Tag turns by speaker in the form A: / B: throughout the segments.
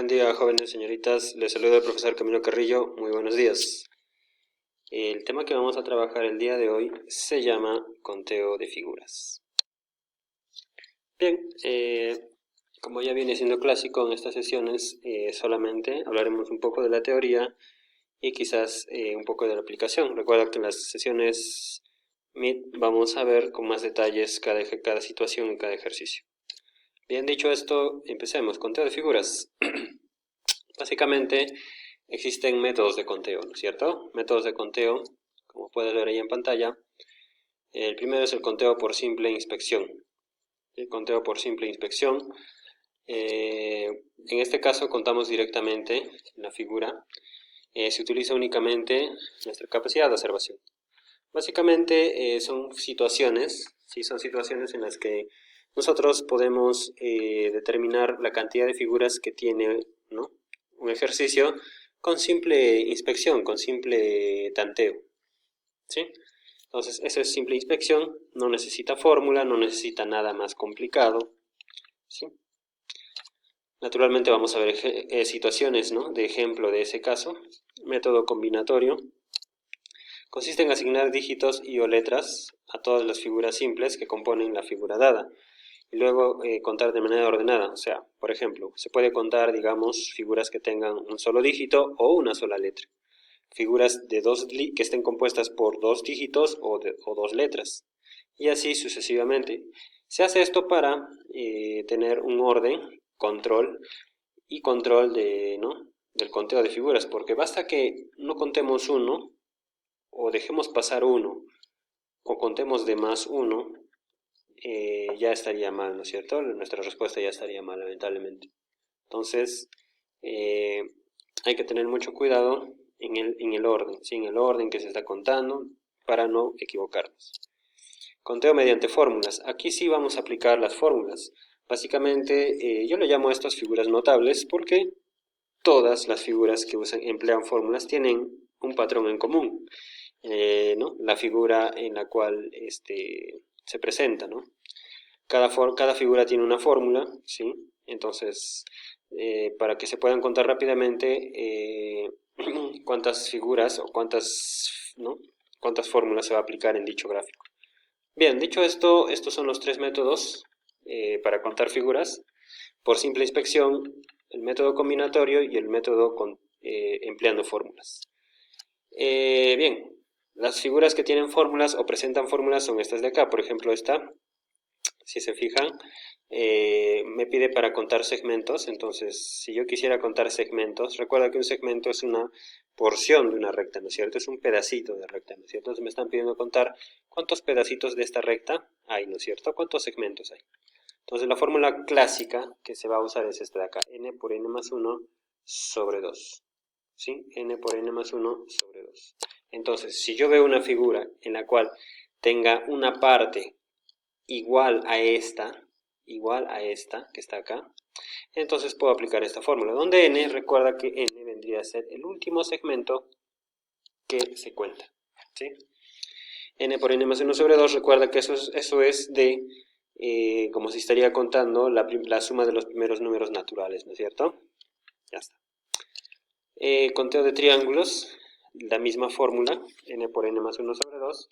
A: Buen día, jóvenes señoritas. Les saluda el profesor Camilo Carrillo. Muy buenos días. El tema que vamos a trabajar el día de hoy se llama conteo de figuras. Bien, como ya viene siendo clásico en estas sesiones, solamente hablaremos un poco de la teoría y quizás un poco de la aplicación. Recuerda que en las sesiones Meet vamos a ver con más detalles cada situación y cada ejercicio. Bien, dicho esto, empecemos. Conteo de figuras. Básicamente existen métodos de conteo, ¿no es cierto? Métodos de conteo, como puedes ver ahí en pantalla. El primero es el conteo por simple inspección. El conteo por simple inspección. En este caso contamos directamente en la figura. Se utiliza únicamente nuestra capacidad de observación. Básicamente son situaciones, ¿sí? Son situaciones en las que nosotros podemos determinar la cantidad de figuras que tiene, ¿no?, un ejercicio con simple inspección, con simple tanteo, ¿sí? Entonces, esa es simple inspección, no necesita fórmula, no necesita nada más complicado, ¿sí? Naturalmente vamos a ver situaciones, ¿no?, de ejemplo de ese caso. Método combinatorio. Consiste en asignar dígitos y o letras a todas las figuras simples que componen la figura dada. Y luego contar de manera ordenada. O sea, por ejemplo, se puede contar, digamos, figuras que tengan un solo dígito o una sola letra. Figuras que estén compuestas por dos dígitos o dos letras. Y así sucesivamente. Se hace esto para tener un orden, control del conteo de figuras. Porque basta que no contemos uno, o dejemos pasar uno, o contemos de más uno, ya estaría mal, ¿no es cierto? Nuestra respuesta ya estaría mal, lamentablemente. Entonces, hay que tener mucho cuidado en el orden, ¿sí? En el orden que se está contando, para no equivocarnos. Conteo mediante fórmulas. Aquí sí vamos a aplicar las fórmulas. Básicamente, yo le llamo a estas figuras notables porque todas las figuras que emplean fórmulas tienen un patrón en común, ¿no? La figura en la cual se presenta, ¿no? Cada figura tiene una fórmula, ¿sí? Entonces, para que se puedan contar rápidamente cuántas figuras o cuántas fórmulas se va a aplicar en dicho gráfico. Bien, dicho esto, estos son los tres métodos para contar figuras: por simple inspección, el método combinatorio y el método empleando fórmulas. Bien, las figuras que tienen fórmulas o presentan fórmulas son estas de acá. Por ejemplo, esta, si se fijan, me pide para contar segmentos. Entonces, si yo quisiera contar segmentos, recuerda que un segmento es una porción de una recta, ¿no es cierto? Es un pedacito de recta, ¿no es cierto? Entonces me están pidiendo contar cuántos pedacitos de esta recta hay, ¿no es cierto? ¿Cuántos segmentos hay? Entonces la fórmula clásica que se va a usar es esta de acá: n por n más 1 sobre 2. ¿Sí? N por n más 1 sobre 2. Entonces, si yo veo una figura en la cual tenga una parte igual a esta que está acá, entonces puedo aplicar esta fórmula, donde n, recuerda que n vendría a ser el último segmento que se cuenta, ¿sí? N por n más 1 sobre 2, recuerda que eso es de, como si estaría contando la suma de los primeros números naturales, ¿no es cierto? Ya está. Conteo de triángulos, la misma fórmula, n por n más 1 sobre 2.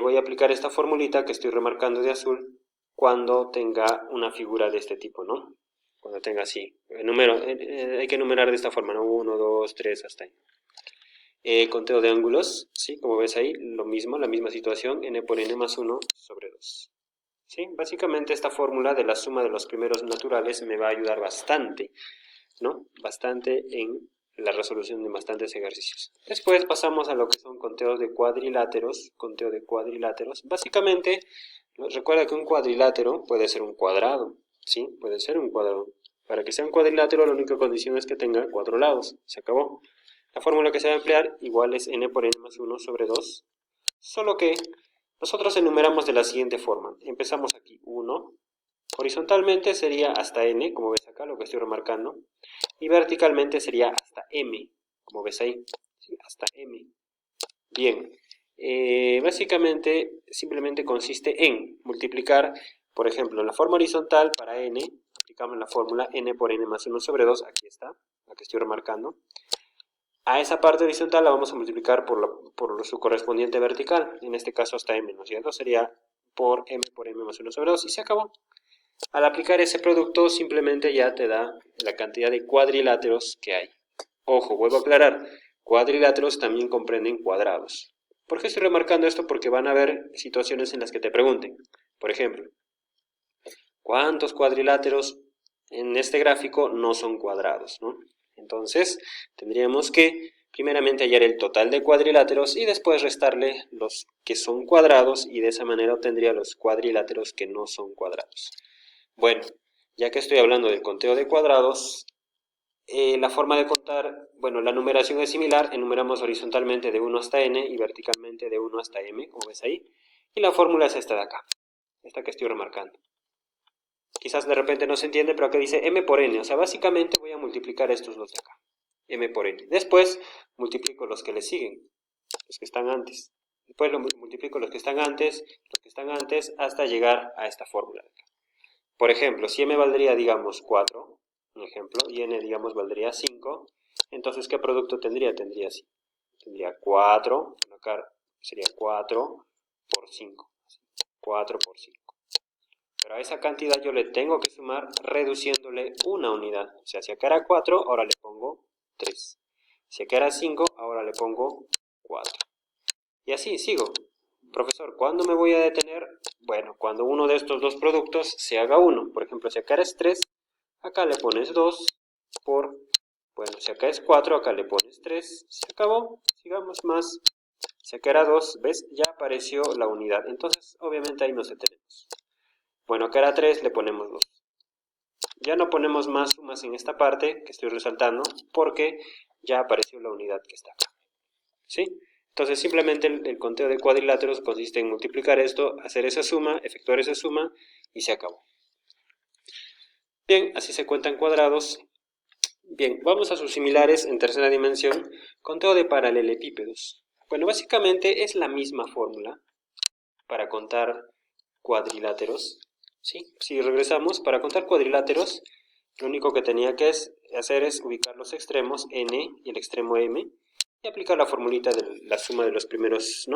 A: Voy a aplicar esta formulita que estoy remarcando de azul cuando tenga una figura de este tipo, ¿no? Cuando tenga así, hay que numerar de esta forma, ¿no? 1, 2, 3, hasta ahí. Conteo de ángulos, ¿sí? Como ves ahí, lo mismo, la misma situación, n por n más 1 sobre 2. ¿Sí? Básicamente esta fórmula de la suma de los primeros naturales me va a ayudar bastante, ¿no? Bastante en la resolución de bastantes ejercicios. Después pasamos a lo que son conteos de cuadriláteros. Conteo de cuadriláteros. Básicamente, recuerda que un cuadrilátero puede ser un cuadrado, ¿sí? Puede ser un cuadrado. Para que sea un cuadrilátero, la única condición es que tenga 4 lados. Se acabó. La fórmula que se va a emplear igual es n por n más 1 sobre 2. Solo que nosotros enumeramos de la siguiente forma. Empezamos aquí, 1. Horizontalmente sería hasta n, como ves acá, lo que estoy remarcando. Y verticalmente sería hasta m, como ves ahí, ¿sí? Hasta m. Bien, básicamente simplemente consiste en multiplicar, por ejemplo, la forma horizontal para n, aplicamos la fórmula n por n más 1 sobre 2, aquí está, la que estoy remarcando. A esa parte horizontal la vamos a multiplicar por su correspondiente vertical, en este caso hasta m, ¿no es cierto? Sería por m más 1 sobre 2 y se acabó. Al aplicar ese producto simplemente ya te da la cantidad de cuadriláteros que hay. Ojo, vuelvo a aclarar, cuadriláteros también comprenden cuadrados. ¿Por qué estoy remarcando esto? Porque van a haber situaciones en las que te pregunten. Por ejemplo, ¿cuántos cuadriláteros en este gráfico no son cuadrados, ¿no? Entonces, tendríamos que primeramente hallar el total de cuadriláteros y después restarle los que son cuadrados y de esa manera obtendría los cuadriláteros que no son cuadrados. Bueno, ya que estoy hablando del conteo de cuadrados, la forma de contar, bueno, la numeración es similar, enumeramos horizontalmente de 1 hasta n y verticalmente de 1 hasta m, como ves ahí, y la fórmula es esta de acá, esta que estoy remarcando. Quizás de repente no se entiende, pero aquí dice m por n, o sea, básicamente voy a multiplicar estos dos de acá, m por n. Después multiplico los que le siguen, los que están antes. Después lo multiplico los que están antes, hasta llegar a esta fórmula de acá. Por ejemplo, si m valdría, digamos, 4, un ejemplo, y n, digamos, valdría 5, entonces, ¿qué producto tendría? Tendría 4, acá sería 4 por 5, 4 por 5. Pero a esa cantidad yo le tengo que sumar reduciéndole una unidad. O sea, si acá era 4, ahora le pongo 3. Si acá era 5, ahora le pongo 4. Y así sigo. Profesor, ¿cuándo me voy a detener? Bueno, cuando uno de estos dos productos se haga 1. Por ejemplo, si acá es 3, acá le pones 2 por... Bueno, si acá es 4, acá le pones 3. Se acabó. Sigamos más. Si acá era 2, ¿ves? Ya apareció la unidad. Entonces, obviamente ahí nos detenemos. Bueno, acá era 3, le ponemos 2. Ya no ponemos más sumas en esta parte que estoy resaltando porque ya apareció la unidad que está acá. ¿Sí? Entonces simplemente el conteo de cuadriláteros consiste en multiplicar esto, hacer esa suma, efectuar esa suma y se acabó. Bien, así se cuentan cuadrados. Bien, vamos a sus similares en tercera dimensión, conteo de paralelepípedos. Bueno, básicamente es la misma fórmula para contar cuadriláteros. ¿Sí? Si regresamos, para contar cuadriláteros, lo único que tenía que hacer es ubicar los extremos n y el extremo m y aplicar la formulita de la suma de los primeros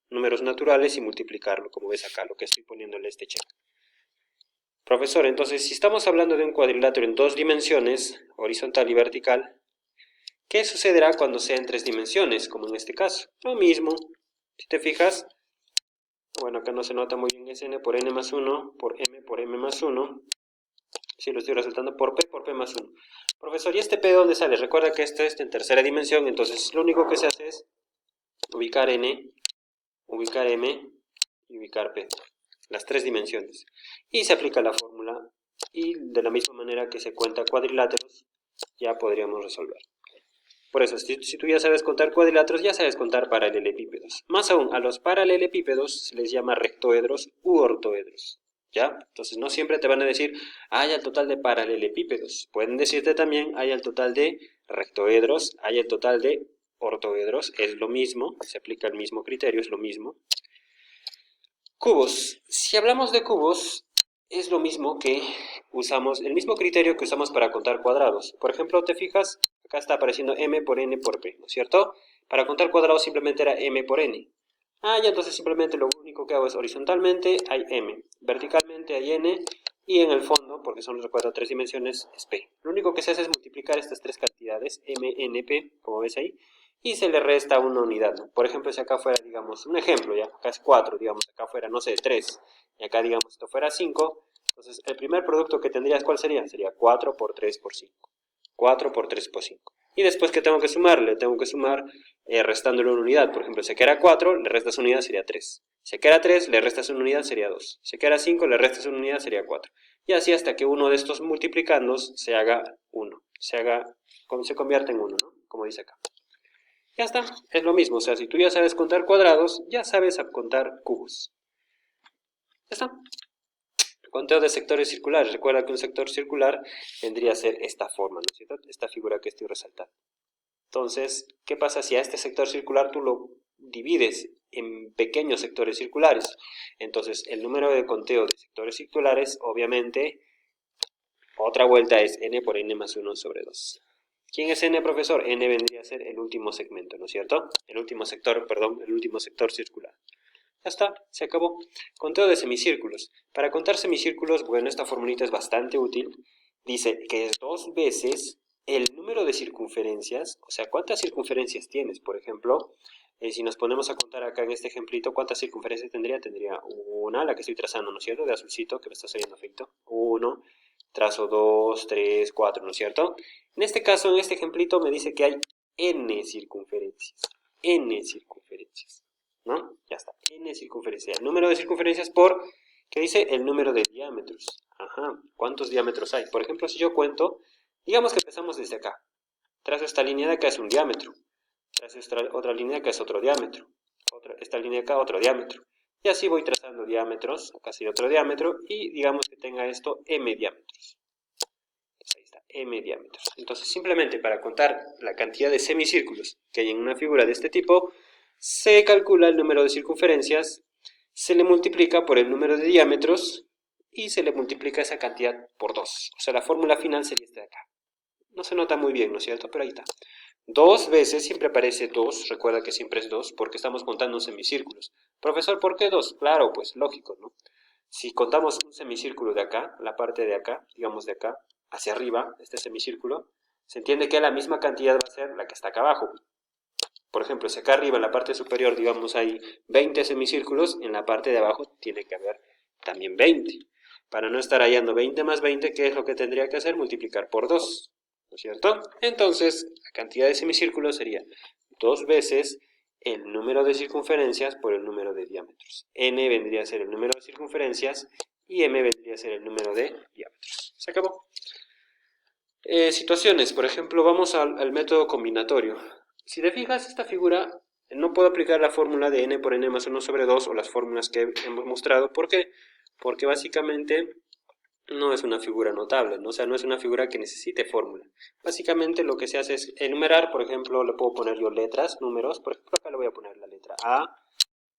A: números naturales y multiplicarlo, como ves acá, lo que estoy poniéndole este check. Profesor, entonces, si estamos hablando de un cuadrilátero en 2 dimensiones, horizontal y vertical, ¿qué sucederá cuando sea en 3 dimensiones, como en este caso? Lo mismo, si te fijas, bueno, acá no se nota muy bien, es n por n más 1 por m más 1. Sí, lo estoy resaltando por p más 1. Profesor, ¿y este p de dónde sale? Recuerda que esto es en tercera dimensión, entonces lo único que se hace es ubicar n, ubicar m y ubicar p. Las 3 dimensiones. Y se aplica la fórmula y de la misma manera que se cuenta cuadriláteros, ya podríamos resolver. Por eso, si tú ya sabes contar cuadriláteros, ya sabes contar paralelepípedos. Más aún, a los paralelepípedos se les llama rectoedros u ortoedros. ¿Ya? Entonces no siempre te van a decir, hay el total de paralelepípedos. Pueden decirte también, hay el total de rectoedros, hay el total de ortoedros. Es lo mismo, se aplica el mismo criterio, es lo mismo. Cubos. Si hablamos de cubos, es lo mismo que usamos, el mismo criterio que usamos para contar cuadrados. Por ejemplo, te fijas, acá está apareciendo m por n por p, ¿no es cierto? Para contar cuadrados simplemente era m por n. Ya entonces simplemente lo único que hago es horizontalmente hay m, verticalmente hay n, y en el fondo, porque son, recuerda, 3 dimensiones, es p. Lo único que se hace es multiplicar estas 3 cantidades, m, n, p, como ves ahí, y se le resta una unidad, ¿no? Por ejemplo, si acá fuera, digamos, un ejemplo, ya, acá es 4, digamos, acá fuera, no sé, 3, y acá, digamos, esto fuera 5, entonces el primer producto que tendrías, ¿cuál sería? Sería 4 por 3 por 5. 4 por 3 por 5. Y después, ¿qué tengo que sumar? Le tengo que sumar restándole una unidad. Por ejemplo, si acá era 4, le restas una unidad, sería 3. Si acá era 3, le restas una unidad, sería 2. Si acá era 5, le restas una unidad, sería 4. Y así hasta que uno de estos multiplicandos se haga 1. Se convierte en 1, ¿no? Como dice acá. Ya está, es lo mismo. O sea, si tú ya sabes contar cuadrados, ya sabes contar cubos. Ya está. Conteo de sectores circulares. Recuerda que un sector circular vendría a ser esta forma, ¿no es cierto? Esta figura que estoy resaltando. Entonces, ¿qué pasa si a este sector circular tú lo divides en pequeños sectores circulares? Entonces, el número de conteo de sectores circulares, obviamente, otra vuelta es n por n más 1 sobre 2. ¿Quién es n, profesor? N vendría a ser el último segmento, ¿no es cierto? El último sector, perdón, el último sector circular. Ya está, se acabó. Conteo de semicírculos. Para contar semicírculos, bueno, esta formulita es bastante útil. Dice que es 2 veces el número de circunferencias, o sea, ¿cuántas circunferencias tienes? Por ejemplo, si nos ponemos a contar acá en este ejemplito, ¿cuántas circunferencias tendría? Tendría una, la que estoy trazando, ¿no es cierto? De azulcito, que me está saliendo feito. 1, trazo 2, 3, 4, ¿no es cierto? En este caso, en este ejemplito, me dice que hay n circunferencias. N circunferencias, ¿no? Ya está, n circunferencias. El número de circunferencias por, ¿qué dice? El número de diámetros. Ajá, ¿cuántos diámetros hay? Por ejemplo, si yo cuento, digamos que empezamos desde acá. Trazo esta línea de acá es un diámetro. Trazo esta otra línea de acá es otro diámetro. Esta línea de acá otro diámetro. Y así voy trazando diámetros, acá sería otro diámetro, y digamos que tenga esto m diámetros. Entonces ahí está, m diámetros. Entonces simplemente para contar la cantidad de semicírculos que hay en una figura de este tipo, se calcula el número de circunferencias, se le multiplica por el número de diámetros y se le multiplica esa cantidad por 2. O sea, la fórmula final sería esta de acá. No se nota muy bien, ¿no es cierto? Pero ahí está. 2 veces, siempre aparece 2, recuerda que siempre es 2, porque estamos contando semicírculos. Profesor, ¿por qué 2? Claro, pues lógico, ¿no? Si contamos un semicírculo de acá, la parte de acá, digamos de acá, hacia arriba, este semicírculo, se entiende que la misma cantidad va a ser la que está acá abajo. Por ejemplo, si acá arriba en la parte superior, digamos, hay 20 semicírculos, en la parte de abajo tiene que haber también 20. Para no estar hallando 20 más 20, ¿qué es lo que tendría que hacer? Multiplicar por 2, ¿no es cierto? Entonces, la cantidad de semicírculos sería 2 veces el número de circunferencias por el número de diámetros. N vendría a ser el número de circunferencias y M vendría a ser el número de diámetros. ¿Se acabó? Situaciones, por ejemplo, vamos al método combinatorio. Si te fijas, esta figura no puedo aplicar la fórmula de n por n más 1 sobre 2 o las fórmulas que hemos mostrado. ¿Por qué? Porque básicamente no es una figura notable, ¿no? O sea, no es una figura que necesite fórmula. Básicamente lo que se hace es enumerar, por ejemplo, le puedo poner yo letras, números, por ejemplo, acá le voy a poner la letra A.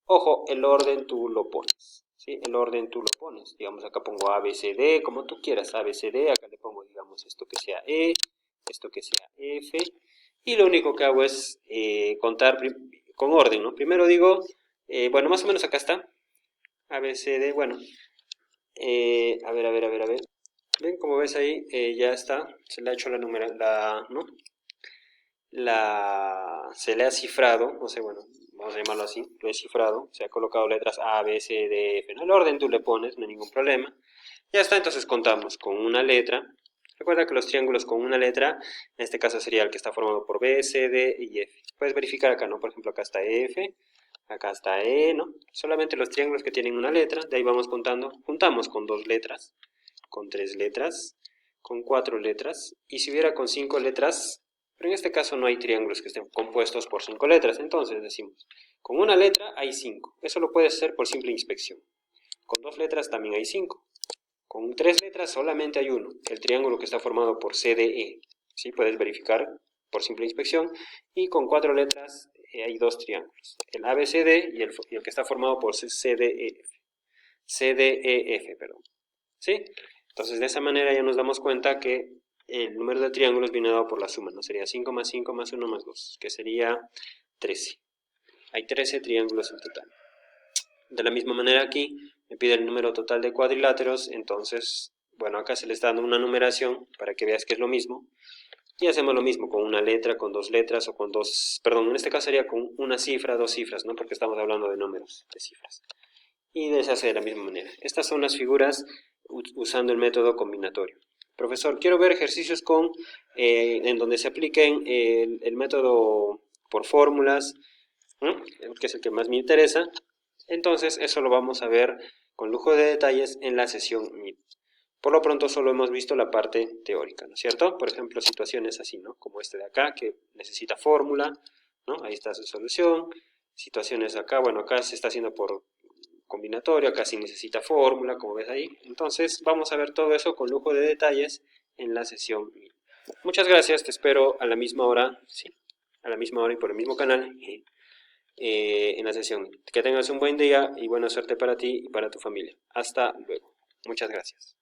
A: Ojo, el orden tú lo pones, ¿sí? El orden tú lo pones. Digamos, acá pongo A, B, C, D, como tú quieras, A, B, C, D. Acá le pongo, digamos, esto que sea E, esto que sea F. Y lo único que hago es contar con orden, ¿no? Primero digo, bueno, más o menos acá está. A, B, C, D, bueno. A ver. Ven, como ves ahí, ya está. Se le ha hecho ¿no? Se le ha cifrado, no sé, bueno, vamos a llamarlo así, lo he cifrado, se ha colocado letras A, B, C, D, F, en el orden tú le pones, no hay ningún problema. Ya está, entonces contamos con una letra. Recuerda que los triángulos con una letra, en este caso sería el que está formado por B, C, D y F. Puedes verificar acá, ¿no? Por ejemplo, acá está F, acá está E, ¿no? Solamente los triángulos que tienen una letra, de ahí vamos contando, juntamos con 2 letras, con 3 letras, con 4 letras, y si hubiera con 5 letras, pero en este caso no hay triángulos que estén compuestos por 5 letras, entonces decimos, con una letra hay 5, eso lo puedes hacer por simple inspección. Con 2 letras también hay 5. Con 3 letras solamente hay uno, el triángulo que está formado por CDE. ¿Sí? Puedes verificar por simple inspección. Y con 4 letras hay 2 triángulos, el ABCD y el que está formado por CDEF. CDEF, perdón. ¿Sí? Entonces de esa manera ya nos damos cuenta que el número de triángulos viene dado por la suma, ¿no? Sería 5 más 5 más 1 más 2, que sería 13. Hay 13 triángulos en total. De la misma manera aquí me pide el número total de cuadriláteros, entonces, bueno, acá se le está dando una numeración para que veas que es lo mismo. Y hacemos lo mismo con una letra, con 2 letras o con 2, perdón, en este caso sería con una cifra, 2 cifras, ¿no? Porque estamos hablando de números, de cifras. Y se hace de la misma manera. Estas son las figuras usando el método combinatorio. Profesor, quiero ver ejercicios en donde se apliquen el método por fórmulas, ¿no? Que es el que más me interesa. Entonces eso lo vamos a ver con lujo de detalles en la sesión MIT. Por lo pronto solo hemos visto la parte teórica, ¿no es cierto? Por ejemplo, situaciones así, ¿no? Como este de acá, que necesita fórmula, ¿no? Ahí está su solución. Situaciones acá, bueno, acá se está haciendo por combinatorio, acá sí necesita fórmula, como ves ahí. Entonces vamos a ver todo eso con lujo de detalles en la sesión MIT. Muchas gracias, te espero a la misma hora, sí, a la misma hora y por el mismo canal. En la sesión. Que tengas un buen día y buena suerte para ti y para tu familia. Hasta luego. Muchas gracias.